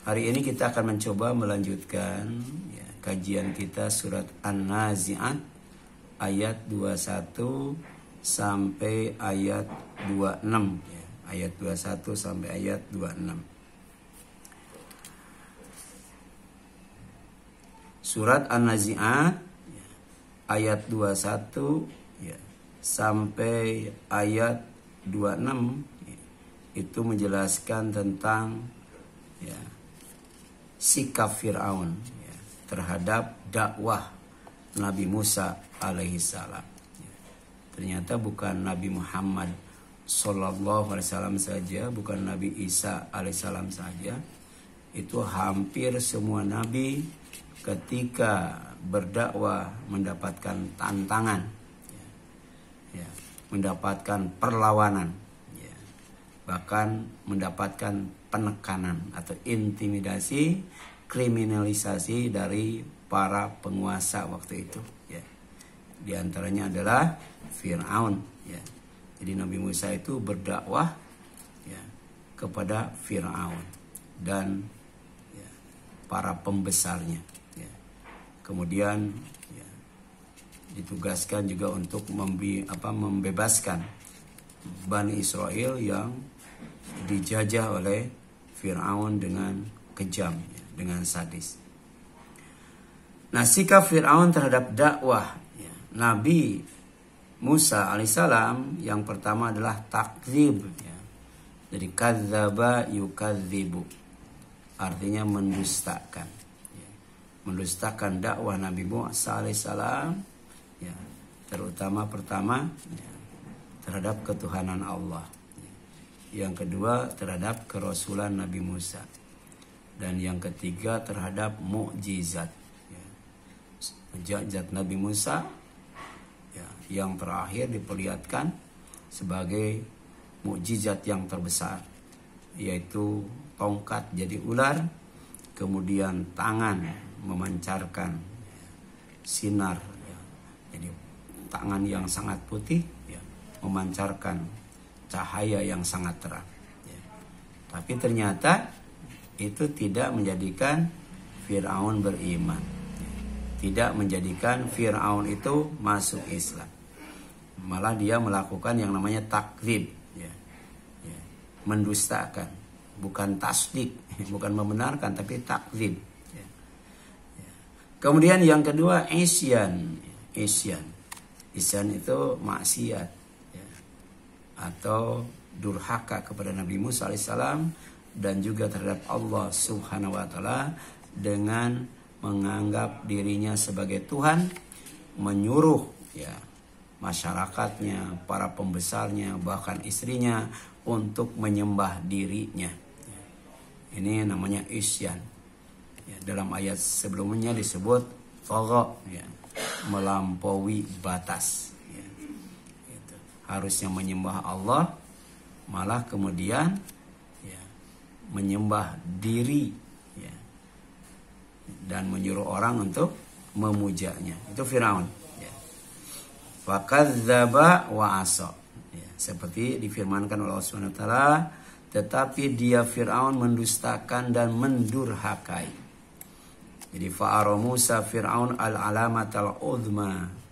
Hari ini kita akan mencoba melanjutkan ya, kajian kita surat An-Nazi'at ayat 21 sampai ayat 26 ya. Ayat 21 sampai ayat 26. Surat An-Nazi'at ya, ayat 21 ya, sampai ayat 26 ya, itu menjelaskan tentang ya, sikap Fir'aun ya, terhadap dakwah Nabi Musa alaihissalam. Ya, ternyata bukan Nabi Muhammad sallallahu alaihi wasallam saja, bukan Nabi Isa alaihissalam saja. Itu hampir semua nabi ketika berdakwah mendapatkan tantangan, ya, mendapatkan perlawanan, ya, bahkan mendapatkan penekanan atau intimidasi, kriminalisasi dari para penguasa waktu itu. Ya. Di antaranya adalah Fir'aun. Ya. Jadi Nabi Musa itu berdakwah ya, kepada Fir'aun dan ya, para pembesarnya. Ya. Kemudian ya, ditugaskan juga untuk membebaskan Bani Israel yang dijajah oleh Fir'aun dengan kejam, ya, dengan sadis. Nah, sikap Fir'aun terhadap dakwah ya, Nabi Musa alaihissalam yang pertama adalah takdzib. Ya. Jadi kadzdzaba yukadzibu, artinya mendustakan. Ya. Mendustakan dakwah Nabi Musa alaihissalam, ya, terutama pertama ya, terhadap ketuhanan Allah. Yang kedua terhadap kerasulan Nabi Musa. Dan yang ketiga terhadap mukjizat. Ya. Mukjizat Nabi Musa ya, yang terakhir diperlihatkan sebagai mukjizat yang terbesar. Yaitu tongkat jadi ular. Kemudian tangan memancarkan ya, sinar. Ya. Jadi tangan yang sangat putih ya, memancarkan cahaya yang sangat terang ya. Tapi ternyata itu tidak menjadikan Fir'aun beriman ya. Tidak menjadikan Fir'aun itu masuk Islam. Malah dia melakukan yang namanya takdzib ya. Ya. Mendustakan, bukan tasdik, bukan membenarkan, tapi takdzib ya. Ya. Kemudian yang kedua isyan. Isyan itu maksiat atau durhaka kepada Nabi Musa alaihissalam dan juga terhadap Allah subhanahu wa ta'ala dengan menganggap dirinya sebagai Tuhan, menyuruh ya masyarakatnya, para pembesarnya, bahkan istrinya untuk menyembah dirinya. Ini namanya isyan. Ya, dalam ayat sebelumnya disebut tagha, ya, melampaui batas. Harusnya menyembah Allah, malah kemudian ya, menyembah diri ya, dan menyuruh orang untuk memujanya. Itu Fir'aun ya. Fakadzdzaba wa asa ya, seperti difirmankan oleh Allah Subhanahu wa taala, tetapi dia Fir'aun mendustakan dan mendurhakai. Jadi fa'ara Musa Fir'aun al-alamatal uzma.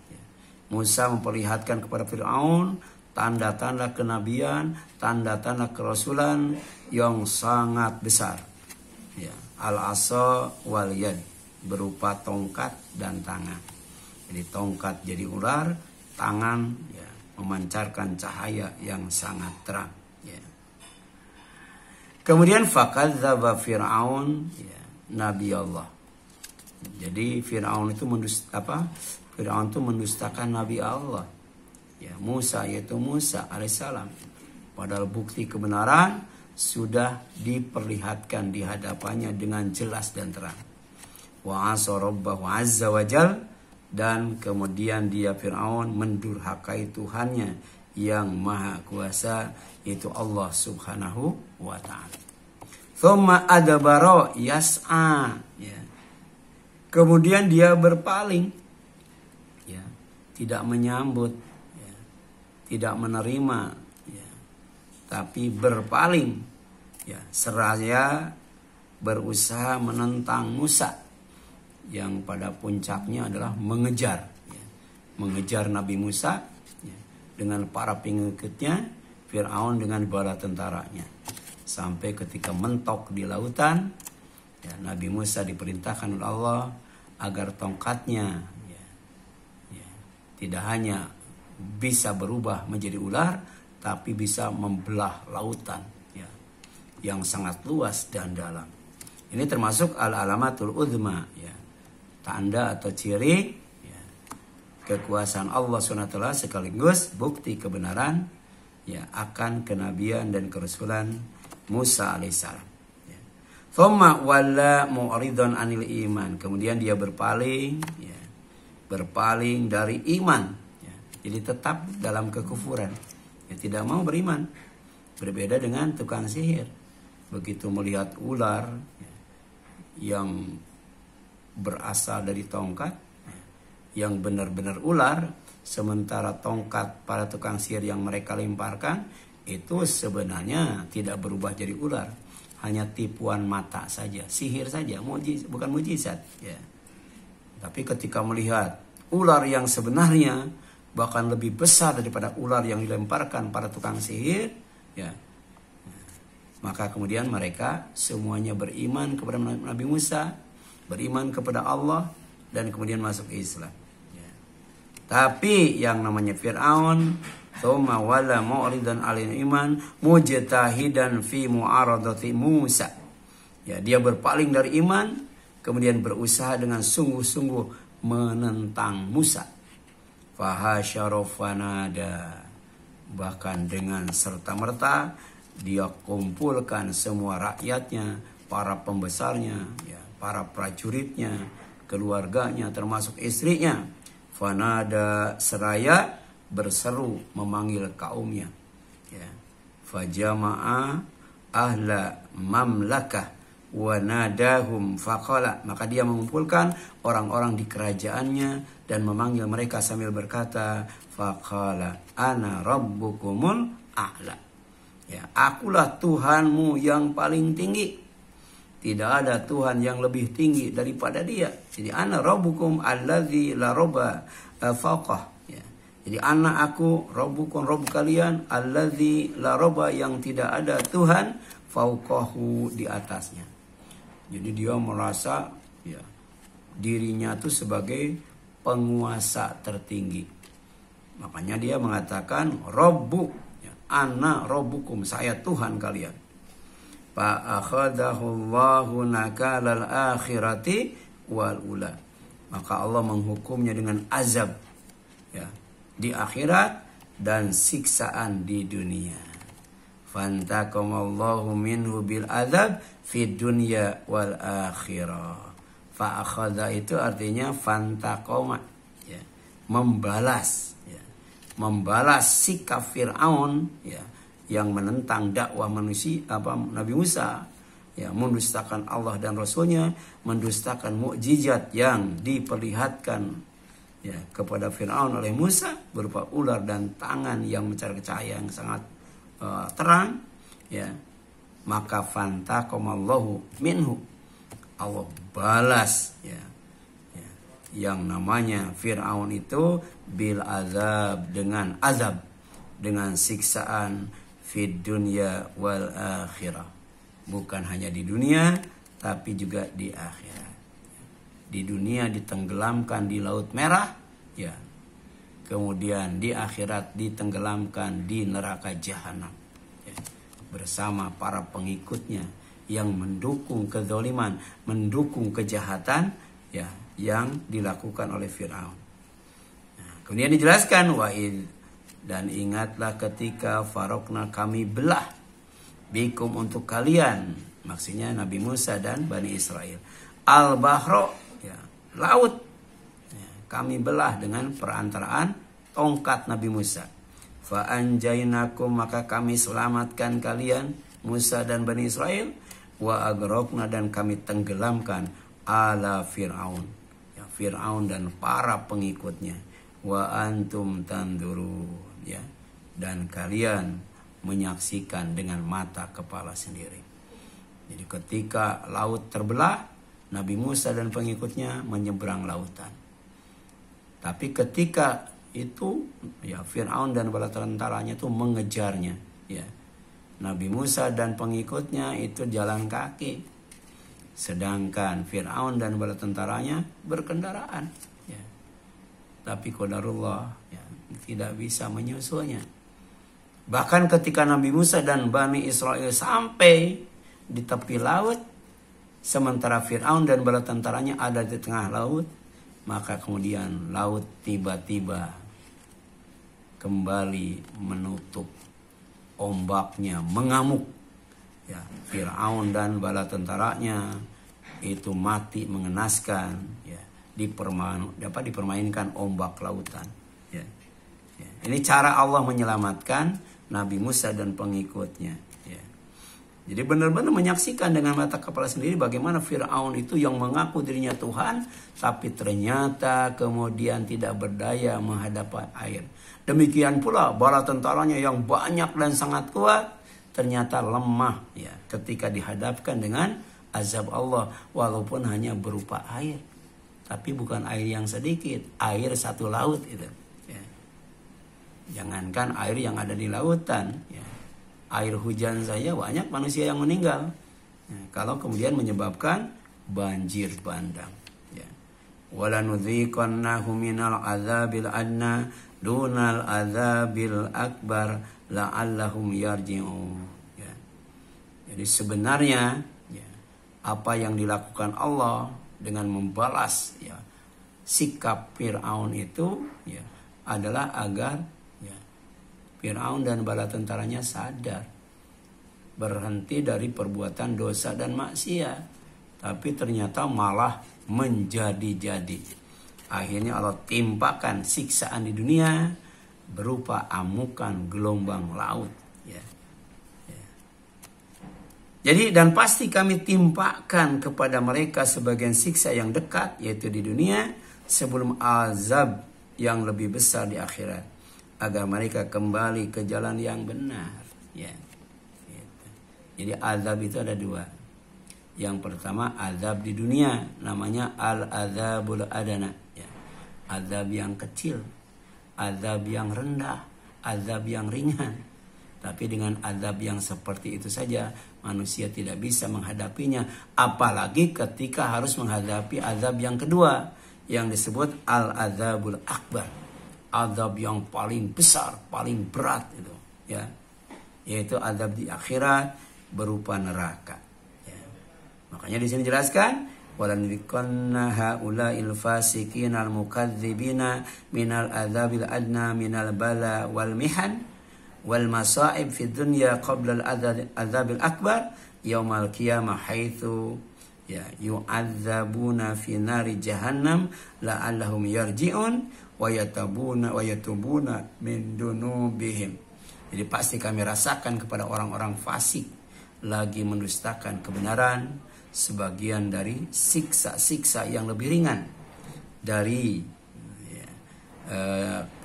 Musa memperlihatkan kepada Fir'aun tanda-tanda kenabian, tanda-tanda kerasulan yang sangat besar. Ya, al-asa wal yad, berupa tongkat dan tangan. Jadi tongkat jadi ular, tangan ya, memancarkan cahaya yang sangat terang. Ya. Kemudian fakadzdzaba Fir'aun, ya, Nabi Allah. Jadi Fir'aun itu Fir'aun itu mendustakan Nabi Allah ya, Musa, yaitu Musa alaihissalam. Padahal bukti kebenaran sudah diperlihatkan di hadapannya dengan jelas dan terang. Wa asa rabbahu azza wa jal, dan kemudian dia Fir'aun mendurhakai Tuhannya yang maha kuasa, yaitu Allah subhanahu wa ta'ala. Thumma adabara yas'a ya. Kemudian dia berpaling, tidak menyambut, ya, tidak menerima, ya, tapi berpaling, ya, seraya berusaha menentang Musa, yang pada puncaknya adalah mengejar Nabi Musa dengan para pengikutnya, Fir'aun dengan bala tentaranya. Sampai ketika mentok di lautan, Nabi Musa diperintahkan oleh Allah agar tongkatnya tidak hanya bisa berubah menjadi ular, tapi bisa membelah lautan yang sangat luas dan dalam. Ini termasuk al-alamatul uzma, tanda atau ciri kekuasaan Allah SWT, sekaligus bukti kebenaran akan kenabian dan kerasulan Musa alaihissalam. Thumma walla mu'ridun anil iman. Kemudian dia berpaling dari iman. Jadi tetap dalam kekufuran. Tidak mau beriman. Berbeda dengan tukang sihir. Begitu melihat ular yang berasal dari tongkat, yang benar-benar ular, sementara tongkat para tukang sihir yang mereka lemparkan itu sebenarnya tidak berubah jadi ular, hanya tipuan mata saja, sihir saja, bukan mujizat. Tapi ketika melihat ular yang sebenarnya bahkan lebih besar daripada ular yang dilemparkan para tukang sihir, maka kemudian mereka semuanya beriman kepada Nabi Musa, beriman kepada Allah, dan kemudian masuk Islam. Tapi yang namanya Fir'aun, thumma wala mu'ridan alil iman mujtahidan fi mu'aradati Musa. Dia berpaling dari iman, kemudian berusaha dengan sungguh-sungguh menentang Musa. Fahasyarofanada, bahkan dengan serta-merta dia kumpulkan semua rakyatnya, para pembesarnya, para prajuritnya, keluarganya, termasuk istrinya. Fanada, seraya berseru memanggil kaumnya. Fajama'a ahla mamlakah wa nadahum faqala, maka dia mengumpulkan orang-orang di kerajaannya dan memanggil mereka sambil berkata, faqala ana rabbukumul a'la. Akulah Tuhanmu yang paling tinggi. Tidak ada Tuhan yang lebih tinggi daripada dia. Jadi ana rabbukum alladzi la rabba fawqah. Jadi ana aku rabbukum, rabb kalian, alladzi la rabba, yang tidak ada Tuhan fawqahu, di atasnya. Jadi dia merasa dirinya itu sebagai penguasa tertinggi. Makanya dia mengatakan rabbu, ana rabbukum, saya Tuhan kalian. Fa'akhadahullahu nakalal akhirati wal ula, maka Allah menghukumnya dengan azab di akhirat dan siksaan di dunia. Fantaqamallahu minhu bil azab fid dunya wal akhirah. Fa'akhadha itu artinya fantaqama, membalas sikap Fir'aun yang menentang dakwah manusia, Nabi Musa, mendustakan Allah dan Rasulnya, mendustakan mukjizat yang diperlihatkan kepada Fir'aun oleh Musa berupa ular dan tangan yang mencari cahaya yang sangat terang, maka fantaqamallahu minhu, Allah balas yang namanya Fir'aun itu bil azab, dengan azab, dengan siksaan fid dunya wal akhirah, bukan hanya di dunia tapi juga di akhirat. Di dunia ditenggelamkan di Laut Merah, kemudian di akhirat ditenggelamkan di neraka jahanam, bersama para pengikutnya yang mendukung kezaliman, mendukung kejahatan yang dilakukan oleh Fir'aun. Kemudian dijelaskan wa'id, dan ingatlah ketika farokna, kami belah, bikum, untuk kalian, maksudnya Nabi Musa dan Bani Israel, al-bahro, laut, kami belah dengan perantaraan tongkat Nabi Musa. Fa'anjainakum, maka kami selamatkan kalian, Musa dan Bani Israel. Wa agrokna, dan kami tenggelamkan ala Fir'aun, Fir'aun dan para pengikutnya. Wa antum tandurun, dan kalian menyaksikan dengan mata kepala sendiri. Jadi ketika laut terbelah, Nabi Musa dan pengikutnya menyeberang lautan. Tapi ketika itu ya Fir'aun dan bala tentaranya itu mengejarnya, ya. Nabi Musa dan pengikutnya itu jalan kaki, sedangkan Fir'aun dan bala tentaranya berkendaraan, ya. Tapi qadarullah, ya, tidak bisa menyusulnya. Bahkan ketika Nabi Musa dan Bani Israel sampai di tepi laut, sementara Fir'aun dan bala tentaranya ada di tengah laut, maka kemudian laut tiba-tiba kembali menutup, ombaknya mengamuk, ya. Fir'aun dan bala tentaranya itu mati mengenaskan, ya, dipermainkan ombak lautan, ya. Ya. Ini cara Allah menyelamatkan Nabi Musa dan pengikutnya, ya. Jadi benar-benar menyaksikan dengan mata kepala sendiri bagaimana Fir'aun itu yang mengaku dirinya Tuhan, tapi ternyata kemudian tidak berdaya menghadapi air. Demikian pula bala tentaranya yang banyak dan sangat kuat, ternyata lemah, ya, ketika dihadapkan dengan azab Allah, walaupun hanya berupa air. Tapi bukan air yang sedikit, air satu laut itu, ya. Jangankan air yang ada di lautan, ya. Air hujan saja banyak manusia yang meninggal, ya, kalau kemudian menyebabkan banjir bandang, ya. Walanudhiqannahu minal adzabil adna dunal adzabil akbar la'allahum yarji'un, ya. Jadi sebenarnya, ya, apa yang dilakukan Allah dengan membalas, ya, sikap Fir'aun itu, ya, adalah agar, ya, Fir'aun dan bala tentaranya sadar, berhenti dari perbuatan dosa dan maksiat. Tapi ternyata malah menjadi-jadi. Akhirnya Allah timpakan siksaan di dunia berupa amukan gelombang laut, ya. Ya. Jadi dan pasti kami timpakan kepada mereka sebagian siksa yang dekat, yaitu di dunia, sebelum azab yang lebih besar di akhirat, agar mereka kembali ke jalan yang benar, ya. Gitu. Jadi azab itu ada dua. Yang pertama azab di dunia, namanya al-azabul adana, ya. Azab yang kecil, azab yang rendah, azab yang ringan. Tapi dengan azab yang seperti itu saja manusia tidak bisa menghadapinya, apalagi ketika harus menghadapi azab yang kedua yang disebut al-azabul akbar, azab yang paling besar, paling berat itu, ya, yaitu azab di akhirat berupa neraka, ya. Makanya di sini jelaskan walanudhiqanna haula'il fasiqina al-mukadzibina minal adzabil adna minal bala wal mihan wal masa'ib fid dunya qabla al-adzabil akbar yaumal qiyamah haitsu, ya, yu'adzabuna fi nari jahannam la'allahum yarji'un wa yatubuna min dunubihim. Jadi pasti kami rasakan kepada orang-orang fasik lagi mendustakan kebenaran sebagian dari siksa-siksa yang lebih ringan dari, ya,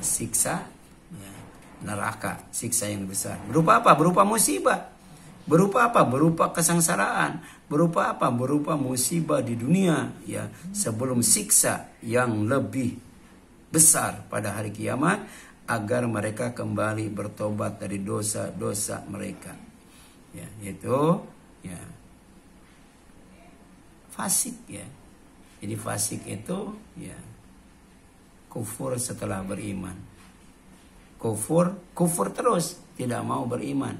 siksa, ya, neraka, siksa yang besar. Berupa apa? Berupa musibah. Berupa apa? Berupa kesengsaraan. Berupa apa? Berupa musibah di dunia, ya, sebelum siksa yang lebih besar pada hari kiamat, agar mereka kembali bertobat dari dosa-dosa mereka, ya, yaitu, ya, fasik, ya. Jadi fasik itu, ya, kufur setelah beriman. Kufur terus, tidak mau beriman.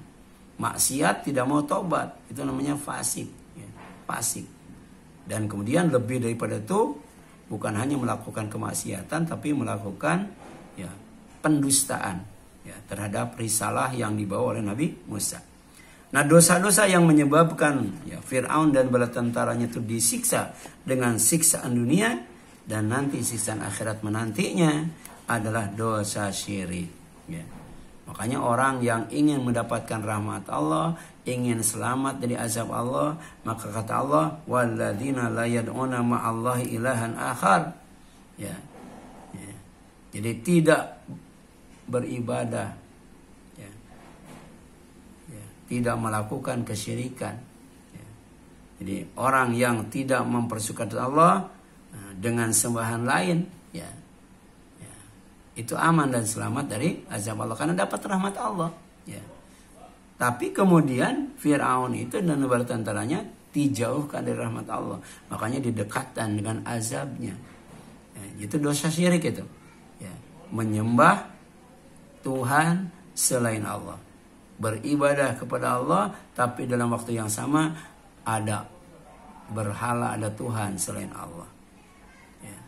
Maksiat, tidak mau tobat. Itu namanya fasik, ya, fasik. Dan kemudian lebih daripada itu, bukan hanya melakukan kemaksiatan, tapi melakukan, ya, pendustaan, ya, terhadap risalah yang dibawa oleh Nabi Musa. Nah, dosa-dosa yang menyebabkan, ya, Fir'aun dan bala tentaranya itu disiksa dengan siksaan dunia, dan nanti siksaan akhirat menantinya adalah dosa syirik, ya. Makanya orang yang ingin mendapatkan rahmat Allah, ingin selamat dari azab Allah, maka kata Allah, walladzina la yad'una ma'allahi ilahan akhar, ya. Ya. Jadi tidak beribadah, ya. Ya. Tidak melakukan kesyirikan, ya. Jadi orang yang tidak mempersekutukan Allah dengan sembahan lain, ya, itu aman dan selamat dari azab Allah karena dapat rahmat Allah. Ya. Tapi kemudian Fir'aun itu dan bala tentaranya dijauhkan dari rahmat Allah, makanya didekatkan dengan azabnya. Ya, itu dosa syirik itu. Ya, menyembah Tuhan selain Allah, beribadah kepada Allah, tapi dalam waktu yang sama ada berhala, ada Tuhan selain Allah. Ya.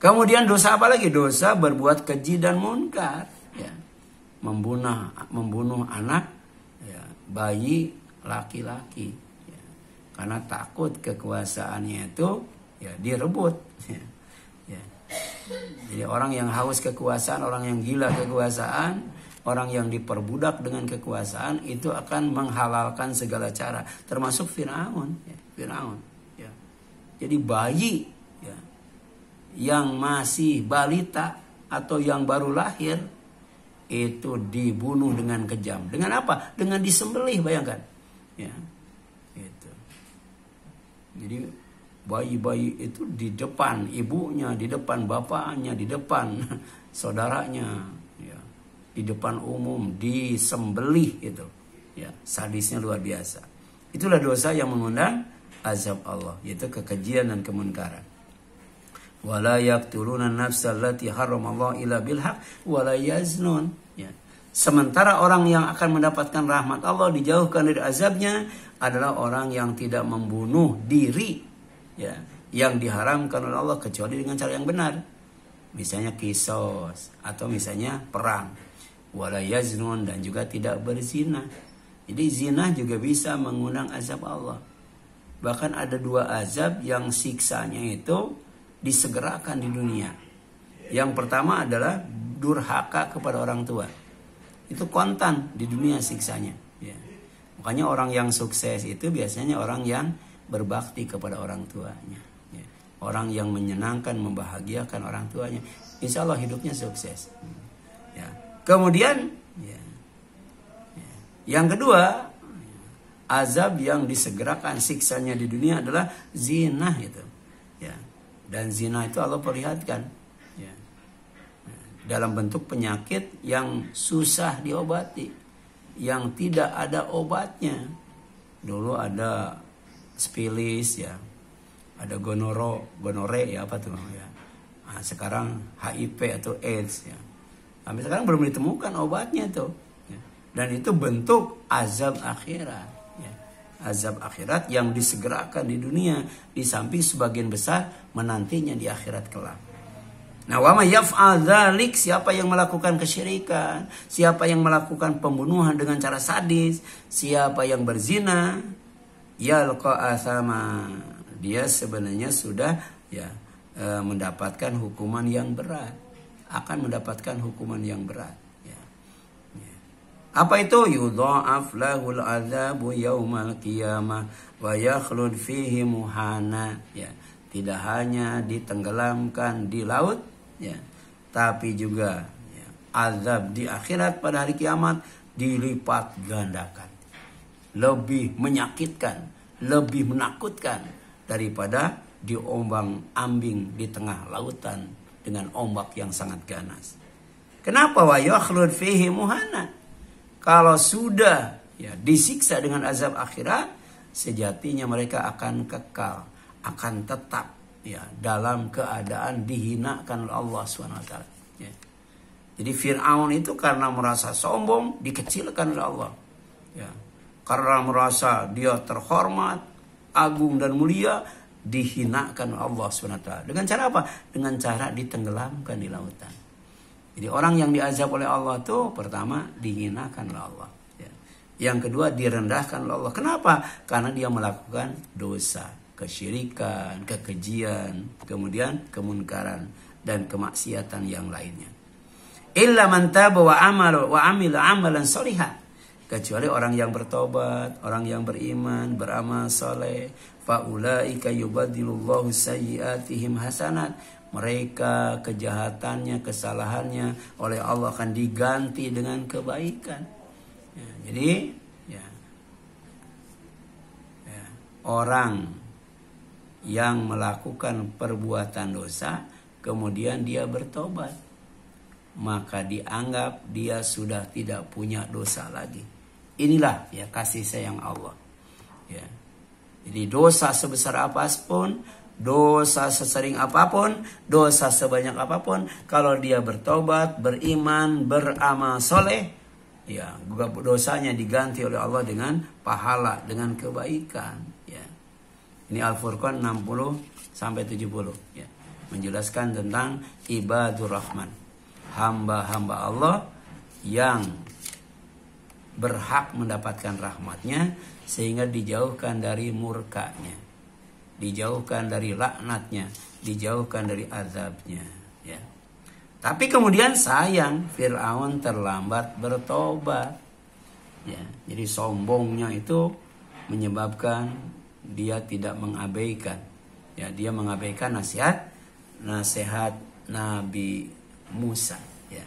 Kemudian dosa apa lagi? Dosa berbuat keji dan munkar. Ya. Membunuh anak, ya, bayi laki-laki. Ya. Karena takut kekuasaannya itu ya direbut. Ya. Ya. Jadi orang yang haus kekuasaan, orang yang gila kekuasaan, orang yang diperbudak dengan kekuasaan itu akan menghalalkan segala cara, termasuk Fir'aun. Ya, Fir'aun. Ya. Jadi bayi, ya, yang masih balita atau yang baru lahir itu dibunuh dengan kejam. Dengan apa? Dengan disembelih, bayangkan. Ya. Itu. Jadi bayi-bayi itu di depan ibunya, di depan bapaknya, di depan saudaranya, ya, di depan umum disembelih itu. Ya, sadisnya luar biasa. Itulah dosa yang mengundang azab Allah, yaitu kekejian dan kemunkaran. Wala yaqtuluna an-nafsa allati harramallahu illa bil haqq wala yaznun. Ya. Sementara orang yang akan mendapatkan rahmat Allah, dijauhkan dari azabnya, adalah orang yang tidak membunuh diri, ya, yang diharamkan oleh Allah kecuali dengan cara yang benar. Misalnya kisos atau misalnya perang. Wala yaznun, dan juga tidak berzina. Jadi zina juga bisa mengundang azab Allah. Bahkan ada 2 azab yang siksanya itu disegerakan di dunia. Yang pertama adalah durhaka kepada orang tua. Itu kontan di dunia siksanya. Ya. Makanya orang yang sukses itu biasanya orang yang berbakti kepada orang tuanya, ya. Orang yang menyenangkan, membahagiakan orang tuanya, insya Allah hidupnya sukses. Ya. Kemudian, ya, ya, yang kedua, azab yang disegerakan siksanya di dunia adalah zina itu. Ya. Dan zina itu Allah perlihatkan, ya, dalam bentuk penyakit yang susah diobati, yang tidak ada obatnya. Dulu ada spilis, ya, ada gonore, ya, apa tuh, ya. Nah, sekarang HIV atau AIDS, ya. Sampai sekarang belum ditemukan obatnya tuh. Ya. Dan itu bentuk azab akhirat, ya. Azab akhirat yang disegerakan di dunia, di samping sebagian besar menantinya di akhirat kelak. Nah, wa may yaf'al dzalik, siapa yang melakukan kesyirikan, siapa yang melakukan pembunuhan dengan cara sadis, siapa yang berzina, yalqa athama, dia sebenarnya sudah, ya, mendapatkan hukuman yang berat, akan mendapatkan hukuman yang berat. Ya. Ya. Apa itu? Yudha'af lahul adzabu yaumal qiyamah wa yakhlud fihi muhana. Ya. Tidak hanya ditenggelamkan di laut, ya, tapi juga, ya, azab di akhirat pada hari kiamat dilipat gandakan. Lebih menyakitkan, lebih menakutkan daripada diombang-ambing di tengah lautan dengan ombak yang sangat ganas. Kenapa? Wa yakhlud fihi muhana. Kalau sudah, ya, disiksa dengan azab akhirat, sejatinya mereka akan kekal, akan tetap, ya, dalam keadaan dihinakan oleh Allah SWT. Ya. Jadi Fir'aun itu karena merasa sombong dikecilkan oleh Allah. Ya. Karena merasa dia terhormat, agung dan mulia, dihinakan Allah SWT. Dengan cara apa? Dengan cara ditenggelamkan di lautan. Jadi orang yang diazab oleh Allah itu pertama dihinakan oleh Allah. Ya. Yang kedua direndahkan oleh Allah. Kenapa? Karena dia melakukan dosa, kesyirikan, kekejian, kemudian kemunkaran dan kemaksiatan yang lainnya. Illa man taba wa amila amalan sholihan. Kecuali orang yang bertobat, orang yang beriman, beramal soleh. Faulaika yubadilullahu sayyiatihim hasanat. Mereka kejahatannya, kesalahannya oleh Allah akan diganti dengan kebaikan. Ya, jadi, ya, ya, orang yang melakukan perbuatan dosa kemudian dia bertobat, maka dianggap dia sudah tidak punya dosa lagi. Inilah ya kasih sayang Allah. Ya. Jadi dosa sebesar apapun, dosa sesering apapun, dosa sebanyak apapun, kalau dia bertobat, beriman, beramal soleh, ya dosanya diganti oleh Allah dengan pahala, dengan kebaikan. Ya. Ini Al-Furqan 60 sampai 70. Ya. Menjelaskan tentang ibadur rahman, hamba-hamba Allah yang berhak mendapatkan rahmatnya sehingga dijauhkan dari murkanya, dijauhkan dari laknatnya, dijauhkan dari azabnya. Ya. Tapi kemudian sayang Fir'aun terlambat bertobat. Ya. Jadi sombongnya itu menyebabkan dia tidak mengabaikan. Ya, dia mengabaikan nasihat Nabi Musa. Ya.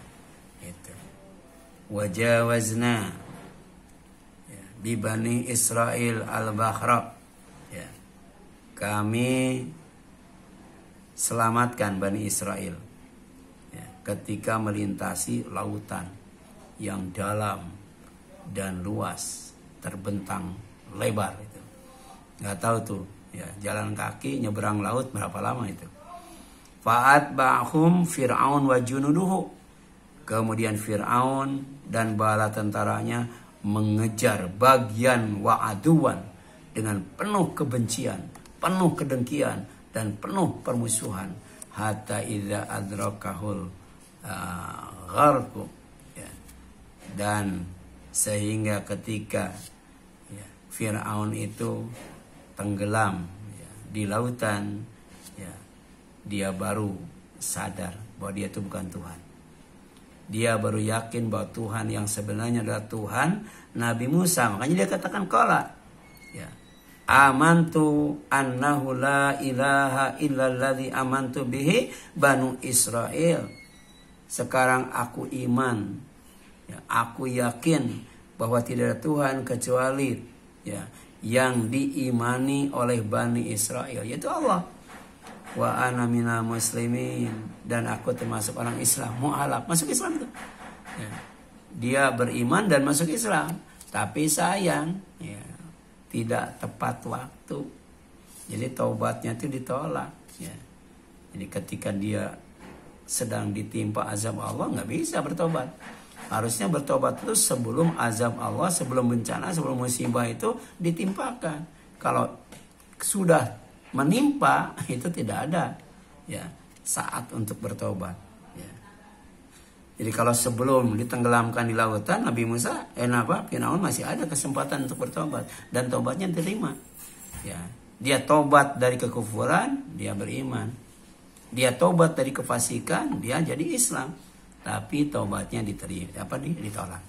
Itu. Wajawazna bi Bani Israel al-Bahra. Ya. Kami selamatkan Bani Israel ya, ketika melintasi lautan yang dalam dan luas, terbentang lebar itu. Nggak tahu tuh ya, jalan kaki nyeberang laut berapa lama itu. Fa'at ba'hum Fir'aun wa junuduhu. Kemudian Fir'aun dan bala tentaranya mengejar bagian wa'aduan dengan penuh kebencian, penuh kedengkian, dan penuh permusuhan. Hatta idza adrakahul gharqu. Ya. Dan sehingga ketika ya, Fir'aun itu tenggelam ya, di lautan, ya, dia baru sadar bahwa dia itu bukan Tuhan. Dia baru yakin bahwa Tuhan yang sebenarnya adalah Tuhan Nabi Musa. Makanya dia katakan qala. Ya. Amantu annahu la ilaha illalladzi amantu bihi Banu Israel. Sekarang aku iman. Ya, aku yakin bahwa tidak ada Tuhan kecuali ya, yang diimani oleh Bani Israel, yaitu Allah. Wa ana minal muslimin, dan aku termasuk orang Islam. Mu'alaf, masuk Islam itu. Ya. Dia beriman dan masuk Islam, tapi sayang ya, tidak tepat waktu. Jadi taubatnya itu ditolak. Ya. Jadi ketika dia sedang ditimpa azab Allah nggak bisa bertobat. Harusnya bertobat itu sebelum azab Allah, sebelum bencana, sebelum musibah itu ditimpakan. Kalau sudah menimpa itu tidak ada ya saat untuk bertobat. Ya. Jadi kalau sebelum ditenggelamkan di lautan, Nabi Musa, Fir'aun masih ada kesempatan untuk bertobat dan tobatnya diterima. Ya. Dia tobat dari kekufuran, dia beriman. Dia tobat dari kefasikan, dia jadi Islam. Tapi tobatnya ditolak.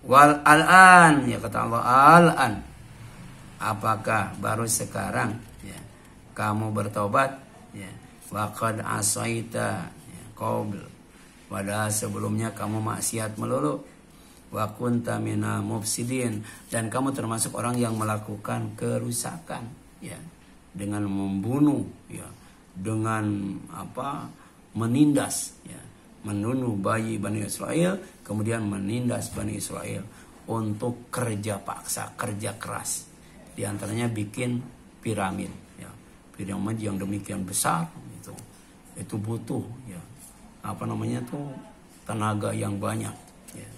Wal al'an, ya kata Allah, al'an. Apakah baru sekarang ya, kamu bertobat? Ya. Wa qad asaita ya, qabl. Padahal sebelumnya kamu maksiat melulu. Wa kunta minal mufsidin, dan kamu termasuk orang yang melakukan kerusakan ya, dengan membunuh ya, dengan menindas ya, membunuh bayi Bani Israel, kemudian menindas Bani Israel untuk kerja paksa, kerja keras. Di antaranya bikin piramid ya. Piramid yang demikian besar itu butuh ya, tenaga yang banyak ya,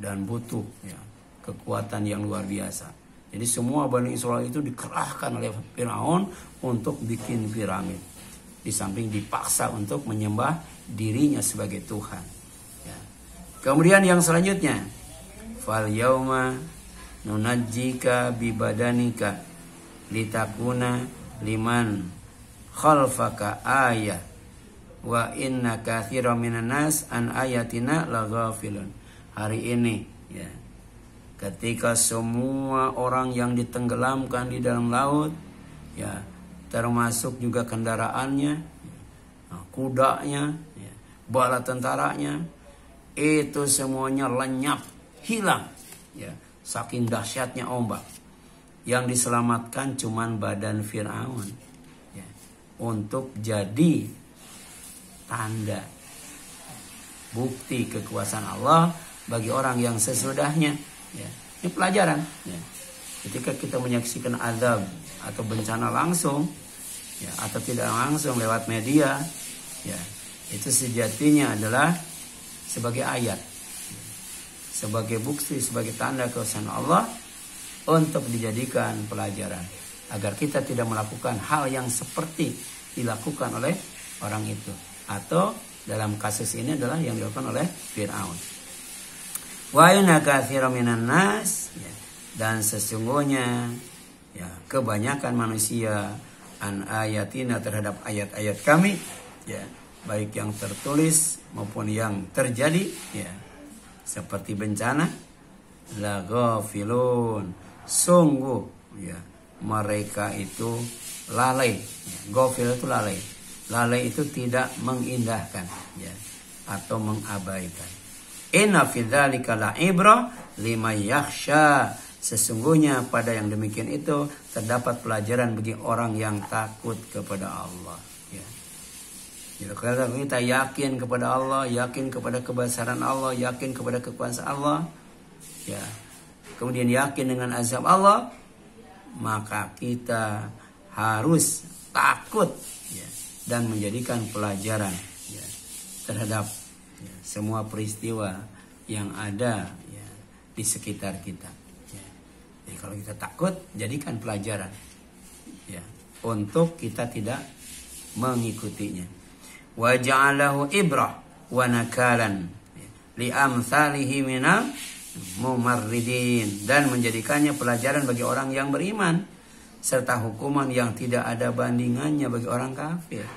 dan butuh ya, kekuatan yang luar biasa. Jadi semua Bani Israel itu dikerahkan oleh Fir'aun untuk bikin piramid. Di samping dipaksa untuk menyembah dirinya sebagai Tuhan. Ya. Kemudian yang selanjutnya, fal yauma nunajjika bibadanika litakuna liman khalfaka ayah wa inna katsiran minan nas an ayatina laghafilun. Hari ini ya, ketika semua orang yang ditenggelamkan di dalam laut ya, termasuk juga kendaraannya, kudanya, bala tentaranya, itu semuanya lenyap, hilang, ya, saking dahsyatnya ombak. Yang diselamatkan cuman badan Fir'aun, ya, untuk jadi tanda bukti kekuasaan Allah bagi orang yang sesudahnya. Ya. Ini pelajaran. Ya. Ketika kita menyaksikan azab atau bencana langsung, ya, atau tidak langsung lewat media, ya, itu sejatinya adalah sebagai ayat, ya, sebagai bukti, sebagai tanda kekuasaan Allah untuk dijadikan pelajaran agar kita tidak melakukan hal yang seperti dilakukan oleh orang itu, atau dalam kasus ini adalah yang dilakukan oleh Fir'aun. Wa inna katsiran minan nas, ya, dan sesungguhnya, ya, kebanyakan manusia an ayatina terhadap ayat-ayat kami, ya, baik yang tertulis maupun yang terjadi, ya, seperti bencana, la ghafilun, sungguh, ya, mereka itu lalai, ya, ghafil itu lalai. Lalai itu tidak mengindahkan, ya, atau mengabaikan. Inna fi dzalika la'ibrah liman yakhsha, sesungguhnya pada yang demikian itu terdapat pelajaran bagi orang yang takut kepada Allah. Ya. Jadi kalau kita yakin kepada Allah, yakin kepada kebesaran Allah, yakin kepada kekuasaan Allah, ya, kemudian yakin dengan azab Allah, maka kita harus takut, ya, dan menjadikan pelajaran, ya, terhadap, ya, semua peristiwa yang ada, ya, di sekitar kita. Jadi kalau kita takut, jadikan pelajaran, ya, untuk kita tidak mengikutinya. Wa ja'alahu ibrah wa nakalan li amsalihi minal mumarridin, dan menjadikannya pelajaran bagi orang yang beriman serta hukuman yang tidak ada bandingannya bagi orang kafir.